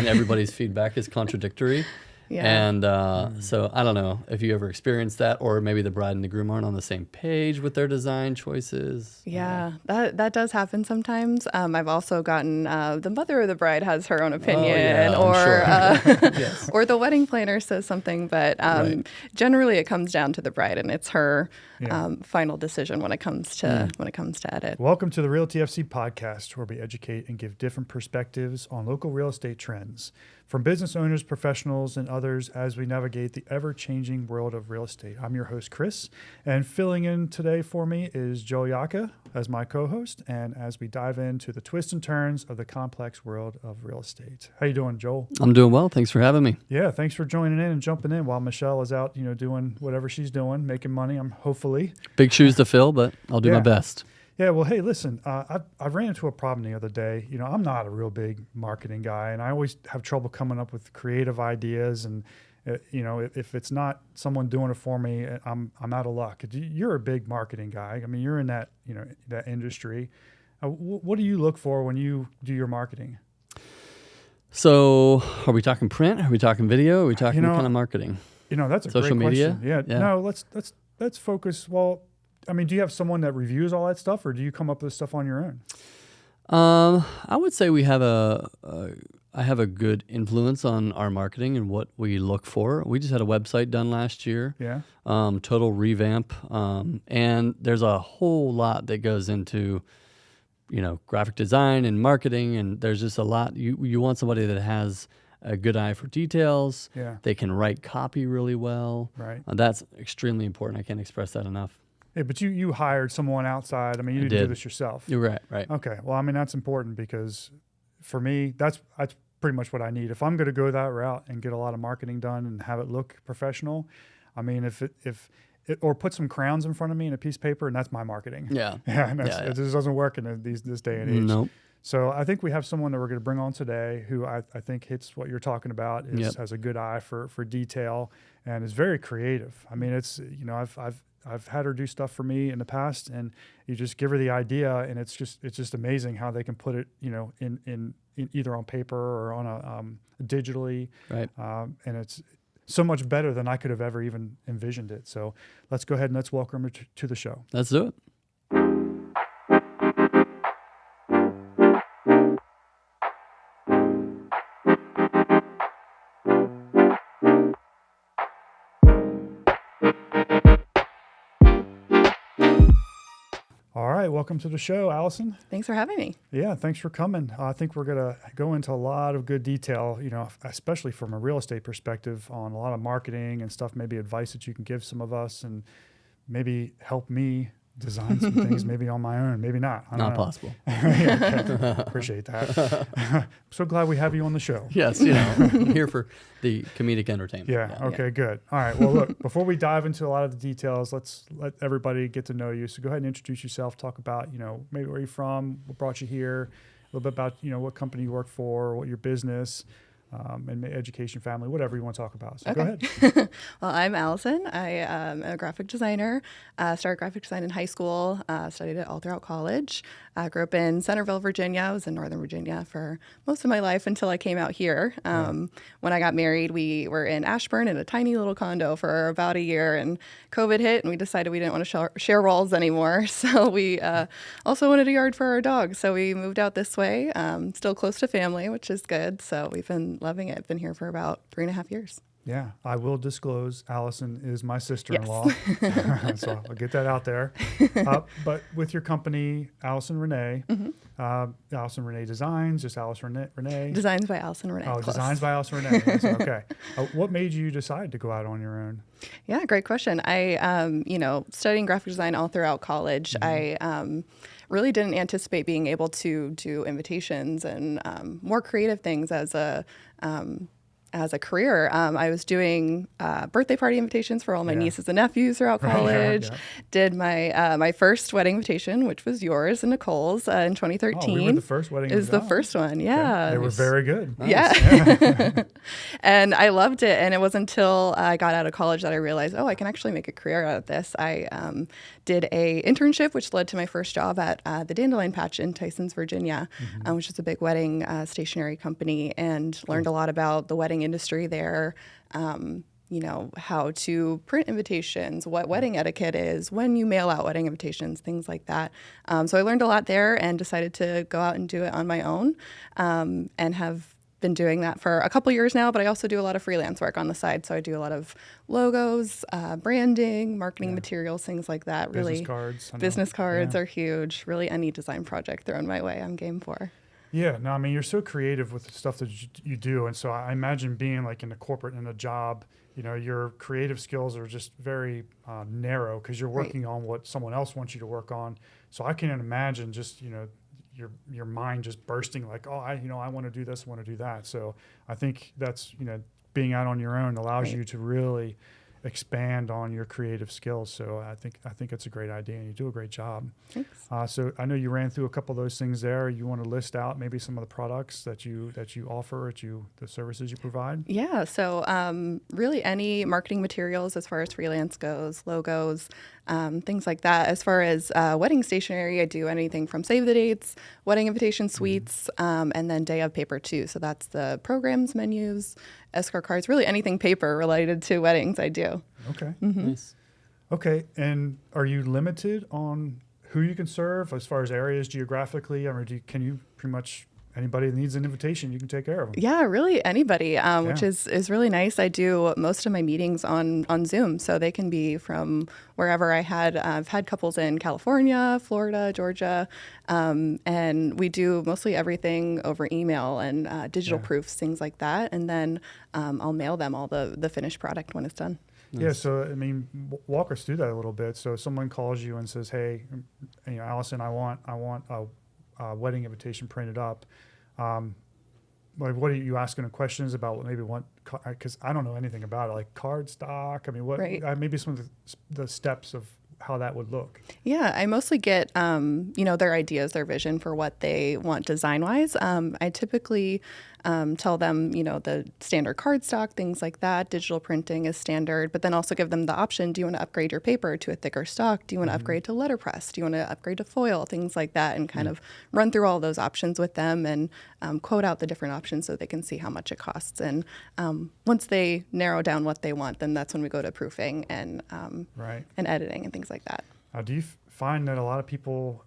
and everybody's feedback is contradictory. Yeah. And so I don't know if you ever experienced that, or maybe the bride and the groom aren't on the same page with their design choices. Yeah, that does happen sometimes. I've also gotten the mother of the bride has her own opinion, I'm sure. Yes. or the wedding planner says something, but Right. generally it comes down to the bride, and it's her Yeah. final decision when it comes to edit. Welcome to the Realty FC podcast, where we educate and give different perspectives on local real estate trends from business owners, professionals, and others as we navigate the ever-changing world of real estate. I'm your host, Chris, and filling in today for me is Joe Yaka as my co-host, and as we dive into the twists and turns of the complex world of real estate. How you doing, Joel? I'm doing well. Thanks for having me. Yeah, thanks for joining in and jumping in while Michelle is out, doing whatever she's doing, making money. I'm hopefully. Big shoes to fill, but I'll do my best. Yeah, well, hey, listen, I ran into a problem the other day. I'm not a real big marketing guy, and I always have trouble coming up with creative ideas. And if it's not someone doing it for me, I'm out of luck. You're a big marketing guy. I mean, you're in that that industry. What do you look for when you do your marketing? So, are we talking print? Are we talking video? Are we talking what kind of marketing? That's a Social great media? question. Yeah. No, let's focus. Well, I mean, do you have someone that reviews all that stuff, or do you come up with stuff on your own? I would say we have I have a good influence on our marketing and what we look for. We just had a website done last year. Yeah. Total revamp. And there's a whole lot that goes into, graphic design and marketing. And there's just a lot. You want somebody that has a good eye for details. Yeah. They can write copy really well. Right. That's extremely important. I can't express that enough. Yeah, but you hired someone outside. I mean, you didn't do this yourself. You're right. Okay. Well, I mean, that's important because for me, that's pretty much what I need. If I'm going to go that route and get a lot of marketing done and have it look professional, I mean, if or put some crowns in front of me and a piece of paper, and that's my marketing. Yeah. Yeah. And it just doesn't work in this day and age. Nope. So I think we have someone that we're going to bring on today who I think hits what you're talking about, has a good eye for detail and is very creative. I mean, it's, I've had her do stuff for me in the past, and you just give her the idea, and it's just amazing how they can put it, in either on paper or on a digitally. Right. And it's so much better than I could have ever even envisioned it. So let's go ahead and let's welcome her to the show. Let's do it. All right, welcome to the show, Allison. Thanks for having me. Yeah, thanks for coming. I think we're going to go into a lot of good detail, especially from a real estate perspective on a lot of marketing and stuff, maybe advice that you can give some of us and maybe help me design some things maybe on my own, maybe not. I don't know. Possible. Yeah, okay. Appreciate that. I'm so glad we have you on the show. Yes, here for the comedic entertainment. Yeah. Okay, good. All right. Well, look, before we dive into a lot of the details, let's let everybody get to know you. So go ahead and introduce yourself, talk about, maybe where you're from, what brought you here, a little bit about, what company you work for, what your business, and education, family, whatever you want to talk about. So go ahead. Well, I'm Allison. I am a graphic designer. Started graphic design in high school, studied it all throughout college. Grew up in Centerville, Virginia. I was in Northern Virginia for most of my life until I came out here. When I got married, we were in Ashburn in a tiny little condo for about a year, and COVID hit, and we decided we didn't want to share walls anymore. So we also wanted a yard for our dog. So we moved out this way, still close to family, which is good. So we've been loving it. Been here for about 3.5 years. Yeah, I will disclose Allison is my sister-in-law. Yes. So I'll get that out there. But with your company, Allison Rene, Allison Rene Designs, just Allison Rene. Designs by Allison Rene. Oh, Close. Designs by Allison Rene. So, okay. What made you decide to go out on your own? Yeah, great question. I, studying graphic design all throughout college, I really didn't anticipate being able to do invitations and more creative things as a as a career. I was doing birthday party invitations for all my Yeah. nieces and nephews throughout Right, college. yeah. Did my my first wedding invitation, which was yours and Nicole's in Oh, 2013. we were the first wedding. Is the first one, yeah. They were Nice. very good. Nice. Yeah. And I loved it. And it wasn't until I got out of college that I realized, oh, I can actually make a career out of this. I did a internship, which led to my first job at the Dandelion Patch in Tysons, Virginia, which is a big wedding stationery company, and learned a lot about the wedding industry there. You know, how to print invitations, what wedding etiquette is, when you mail out wedding invitations, things like that. So I learned a lot there and decided to go out and do it on my own, and have been doing that for a couple years now. But I also do a lot of freelance work on the side. So I do a lot of logos, branding, marketing materials, things like that. Business Really, cards. I know. business cards Yeah. are huge. Really, any design project thrown my way, I'm game for. Yeah, no, I mean, you're so creative with the stuff that you do. And so I imagine being like in a corporate, in a job, you know, your creative skills are just very narrow because you're working on what someone else wants you to work on. So I can imagine just, you know, your mind just bursting like, oh, I want to do this, I want to do that. So I think that's, you know, being out on your own allows you to really expand on your creative skills. So I think it's a great idea, and you do a great job. Thanks. So I know you ran through a couple of those things there. You want to list out maybe some of the products that you offer, the services you provide? Yeah, so really any marketing materials as far as freelance goes, logos, things like that. As far as wedding stationery, I do anything from save the dates, wedding invitation suites, and then day of paper too. So that's the programs, menus, escrow cards, really anything paper related to weddings I do. Okay. Nice. Okay. And are you limited on who you can serve as far as areas geographically? I mean, can you pretty much anybody that needs an invitation, you can take care of them? Yeah, really anybody, which is really nice. I do most of my meetings on Zoom, so they can be from wherever I've had couples in California, Florida, Georgia, and we do mostly everything over email and digital proofs, things like that. And then I'll mail them all the finished product when it's done. Yeah, so I mean, walk us through that a little bit. So someone calls you and says, "Hey, you know, Allison, I want a wedding invitation printed up." Like, what are you asking questions about? What maybe want, because I don't know anything about it, like card stock. I mean, what maybe some of the steps of how that would look. Yeah, I mostly get their ideas, their vision for what they want design wise. I typically tell them, the standard cardstock, things like that. Digital printing is standard, but then also give them the option. Do you want to upgrade your paper to a thicker stock? Do you want to upgrade to letterpress? Do you want to upgrade to foil? Things like that, and kind of run through all those options with them and quote out the different options so they can see how much it costs. And once they narrow down what they want, then that's when we go to proofing and editing and things like that. Do you find that a lot of people,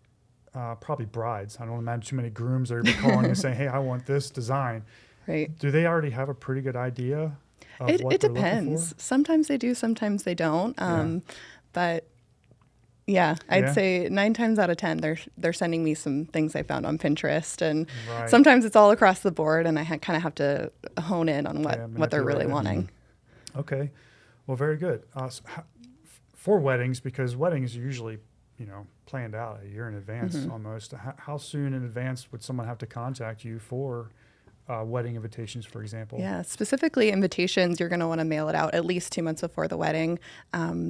probably brides, I don't imagine too many grooms are calling and saying, "Hey, I want this design." Right. Do they already have a pretty good idea of what It they're looking depends. for? Sometimes they do, sometimes they don't. But yeah, I'd say 9 times out of 10, they're sending me some things I found on Pinterest, and sometimes it's all across the board, and I kind of have to hone in on what they're really wanting. Okay, well, very good. So for weddings, because weddings are usually, planned out a year in advance almost. How soon in advance would someone have to contact you for wedding invitations, for example? Yeah, specifically invitations, you're going to want to mail it out at least 2 months before the wedding.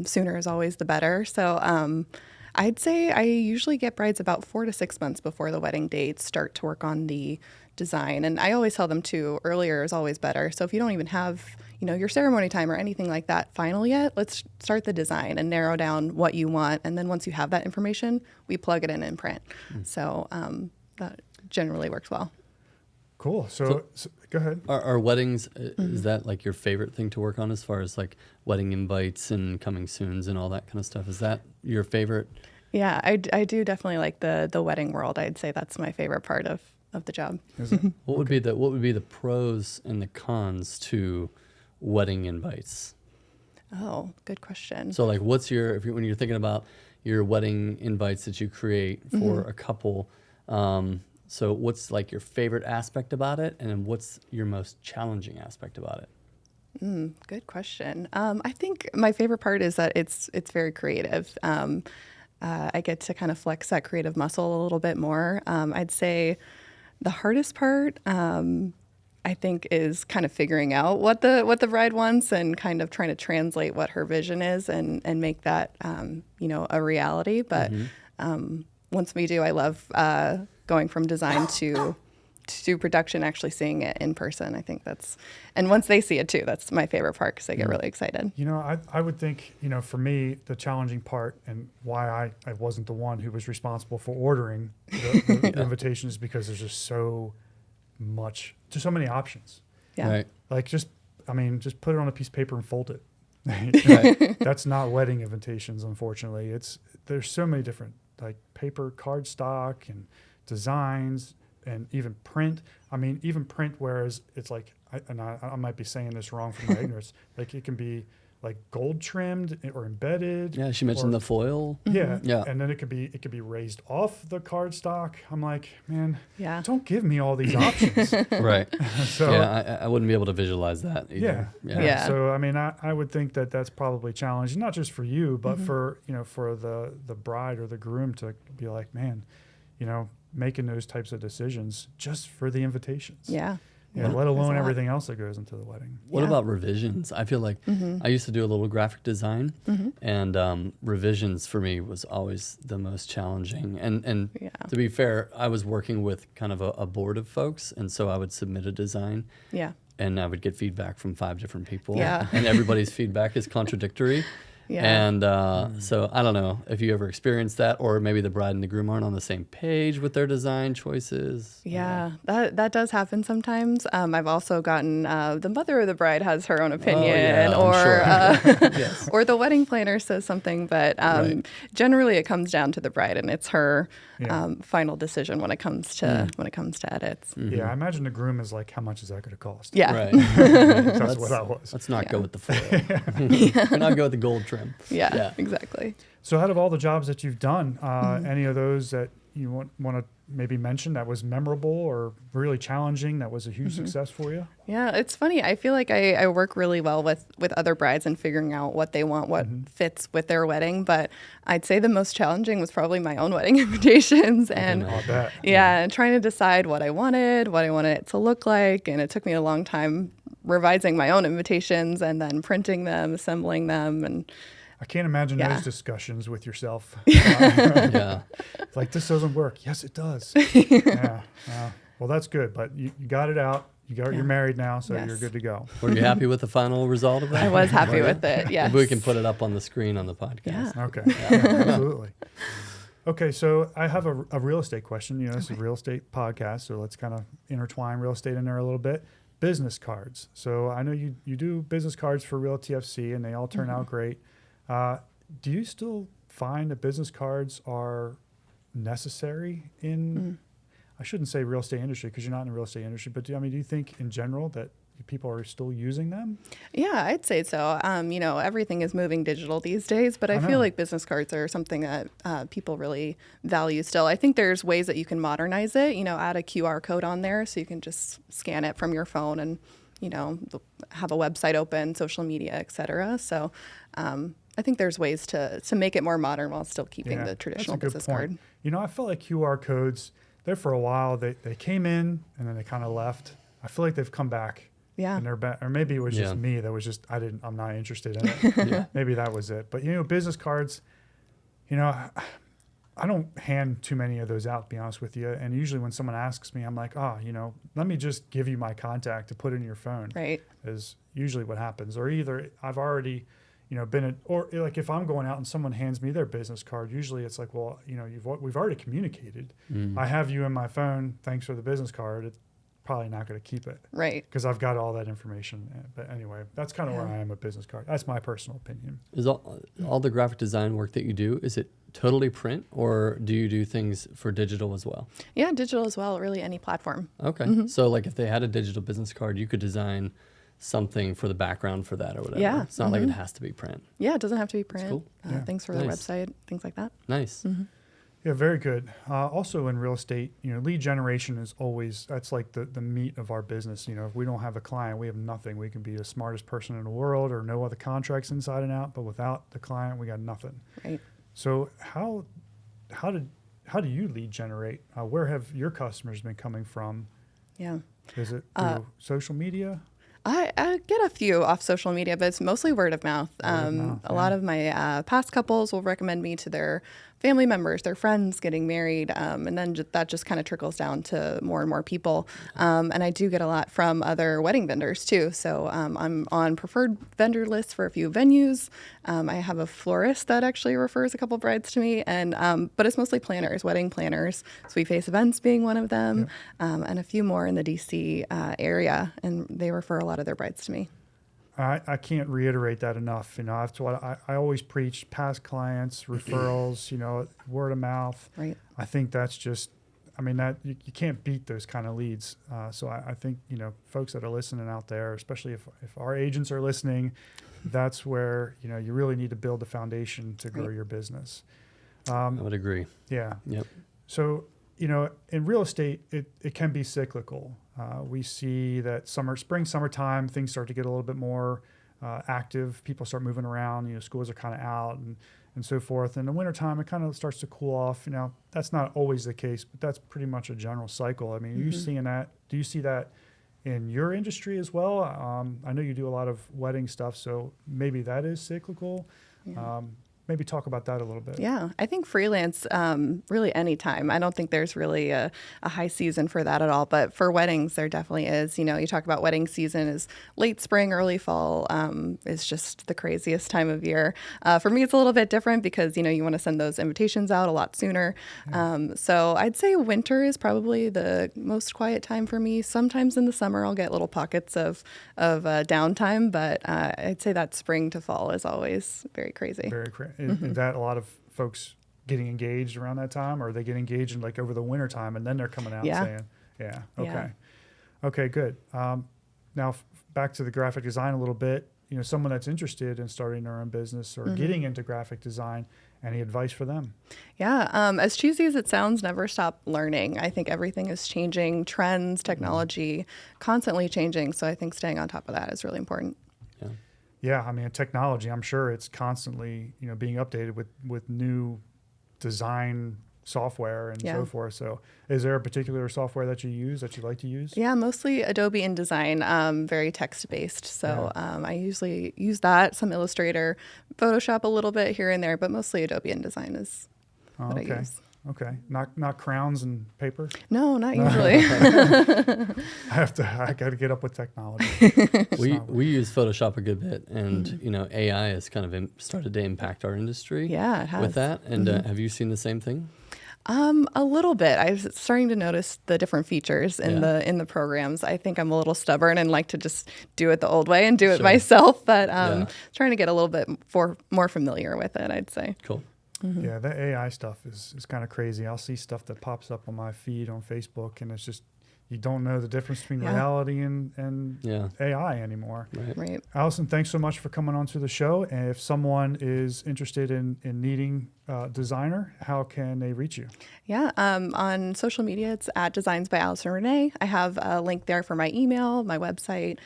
Sooner is always the better. So I'd say I usually get brides about 4 to 6 months before the wedding date, start to work on the design. And I always tell them too, earlier is always better. So if you don't even have, your ceremony time or anything like that final yet, let's start the design and narrow down what you want. And then once you have that information, we plug it in and print. So that generally works well. Cool. So go ahead. Are weddings, is that like your favorite thing to work on as far as like wedding invites and coming soons and all that kind of stuff? Is that your favorite? Yeah, I do definitely like the wedding world. I'd say that's my favorite part of the job. What would be the pros and the cons to wedding invites? Oh, good question. So like what's when you're thinking about your wedding invites that you create for a couple, so what's like your favorite aspect about it, and then what's your most challenging aspect about it? Good question. I think my favorite part is that it's very creative. I get to kind of flex that creative muscle a little bit more. I'd say the hardest part I think is kind of figuring out what the bride wants and kind of trying to translate what her vision is and make that a reality. But once we do, I love going from design to production, actually seeing it in person. I think and once they see it too, that's my favorite part because they get really excited. I would think, for me, the challenging part and why I wasn't the one who was responsible for ordering the invitations is because there's just so many options. Yeah. Right. Like just put it on a piece of paper and fold it. Right. That's not wedding invitations, unfortunately. There's so many different like paper, cardstock, and designs, and even print. Even print, whereas it's like, I might be saying this wrong from my ignorance. Like it can be like gold trimmed or embedded. Yeah, she mentioned the foil. Yeah, Yeah. and then it could be raised off the cardstock. I'm like, man, Yeah. don't give me all these options. Right. So Yeah, I wouldn't be able to visualize that either. Yeah. So I would think that that's probably challenging, not just for you, but for the bride or the groom to be like, man, making those types of decisions just for the invitations. Yeah. Yeah, let There's alone a lot. everything else that goes into the wedding. What Yeah. about revisions? I feel like I used to do a little graphic design, and revisions for me was always the most challenging. And Yeah. to be fair, I was working with kind of a board of folks, and so I would submit a design, Yeah. and I would get feedback from 5 different people, Yeah. and everybody's feedback is contradictory. Yeah. And so I don't know if you ever experienced that, or maybe the bride and the groom aren't on the same page with their design choices. Yeah, that does happen sometimes. I've also gotten the mother of the bride has her own opinion, yeah, I'm or sure. Yes. or the wedding planner says something. But Right. generally, it comes down to the bride, and it's her Yeah. final decision when it comes to edits. Yeah, I imagine the groom is like, how much is that going to cost? Yeah, Right. That's what that was. Let's not go Yeah. with the foil. We're not go with the gold trim. yeah, exactly. So out of all the jobs that you've done, any of those that you want to maybe mention that was memorable or really challenging, that was a huge success for you? Yeah, it's funny. I feel like I work really well with other brides and figuring out what they want, what fits with their wedding. But I'd say the most challenging was probably my own wedding invitations and I bet. and trying to decide what I wanted it to look like. And it took me a long time revising my own invitations and then printing them, assembling them. And I can't imagine Yeah. those discussions with yourself. Yeah. Like, this doesn't work. Yes, it does. Yeah. Well, that's good. But you got it out. You're married now, so Yes. you're good to go. Were you happy with the final result of that? I was happy with it. Yes. Maybe we can put it up on the screen on the podcast. Yeah. Okay. Yeah, absolutely. Okay, so I have a real estate question. This is a real estate podcast, so let's kind of intertwine real estate in there a little bit. Business cards. So I know you do business cards for Real TFC, and they all turn out great. Do you still find that business cards are necessary in, I shouldn't say real estate industry because you're not in the real estate industry, but do you think in general that people are still using them? Yeah, I'd say so. Everything is moving digital these days, but I know. feel like business cards are something that people really value still. I think there's ways that you can modernize it, add a QR code on there so you can just scan it from your phone and, have a website open, social media, et cetera. So I think there's ways to make it more modern while still keeping the traditional business card. I felt like QR codes, there for a while, they came in and then they kind of left. I feel like they've come back. Yeah. And they're back, or maybe it was just me that was just, I'm not interested in it. Maybe that was it. But, business cards, I don't hand too many of those out, to be honest with you. And usually when someone asks me, I'm like, let me just give you my contact to put in your phone. Right. Is usually what happens. Or either I've already, or like if I'm going out and someone hands me their business card, usually it's like, well, we've already communicated. I have you in my phone. Thanks for the business card. It's probably not going to keep it. Right. Because I've got all that information. But anyway, that's kind of where I am with business card. That's my personal opinion. Is all the graphic design work that you do, is it totally print, or do you do things for digital as well? Yeah, digital as well, really any platform. Okay. So like if they had a digital business card, you could design something for the background for that or whatever. Yeah. It's not like it has to be print. Yeah, it doesn't have to be print. cool. Things for the Nice. website, things like that. Nice. Yeah, very good. Also in real estate, lead generation is always, that's like the meat of our business. If we don't have a client, we have nothing. We can be the smartest person in the world or know all the contracts inside and out, but without the client, we got nothing. Right. So how do you lead generate? Where have your customers been coming from? Yeah. Is it through social media? I get a few off social media, but it's mostly word of mouth. A lot of my past couples will recommend me to their family members, their friends getting married, and then that just kind of trickles down to more and more people. And I do get a lot from other wedding vendors too. So I'm on preferred vendor lists for a few venues. I have a florist that actually refers a couple brides to me, and but it's mostly planners, wedding planners. Sweet Face Events being one of them, and a few more in the DC area, and they refer a lot of their brides to me. I can't reiterate that enough. That's what I always preach: past clients, referrals, word of mouth. Right. I think that's just, that you can't beat those kind of leads. So I think, folks that are listening out there, especially if our agents are listening, that's where, you really need to build the foundation to grow your business. I would agree. Yeah. Yep. So, in real estate, it can be cyclical. We see that spring, summertime, things start to get a little bit more active. People start moving around. Schools are kind of out and so forth. In the wintertime, it kind of starts to cool off. That's not always the case, but that's pretty much a general cycle. Are you seeing that? Do you see that in your industry as well? I know you do a lot of wedding stuff, so maybe that is cyclical. Yeah. Maybe talk about that a little bit. Yeah, I think freelance, really anytime. I don't think there's really a high season for that at all. But for weddings, there definitely is. You talk about wedding season is late spring, early fall is just the craziest time of year. For me, it's a little bit different because, you want to send those invitations out a lot sooner. Yeah. So I'd say winter is probably the most quiet time for me. Sometimes in the summer, I'll get little pockets of downtime. But I'd say that spring to fall is always very crazy. Very crazy. Is that a lot of folks getting engaged around that time, or they get engaged in over the winter time and then they're coming out saying, okay, good. Now back to the graphic design a little bit, someone that's interested in starting their own business or getting into graphic design, any advice for them? Yeah. As cheesy as it sounds, never stop learning. I think everything is changing, trends, technology, constantly changing. So I think staying on top of that is really important. Yeah, technology, I'm sure it's constantly, being updated with new design software and so forth. So is there a particular software that you use, that you like to use? Yeah, mostly Adobe InDesign, very text-based. So I usually use that, some Illustrator, Photoshop a little bit here and there, but mostly Adobe InDesign is what I use. Okay. Not crowns and paper? No, not usually. I got to get up with technology. We use Photoshop a good bit, and AI has kind of started to impact our industry. Yeah, it has. With that, and have you seen the same thing? A little bit. I'm starting to notice the different features in the programs. I think I'm a little stubborn and like to just do it the old way and do it myself, but trying to get a little bit more familiar with it, I'd say. Cool. Mm-hmm. Yeah, the AI stuff is kind of crazy. I'll see stuff that pops up on my feed on Facebook, and it's just, you don't know the difference between reality and AI anymore. Right. Allison, thanks so much for coming on to the show. And if someone is interested in needing a designer, how can they reach you? Yeah, on social media, it's at Designs by Allison Rene. I have a link there for my email, my website,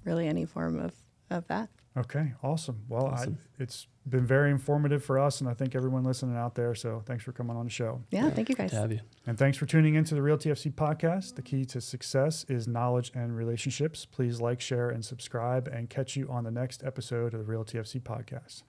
really any form of that. Okay, awesome. Well, it's been very informative for us, and I think everyone listening out there. So thanks for coming on the show. Yeah, thank you guys. Good to have you. And thanks for tuning into the Real TFC podcast. The key to success is knowledge and relationships. Please like, share, and subscribe, and catch you on the next episode of the Real TFC podcast.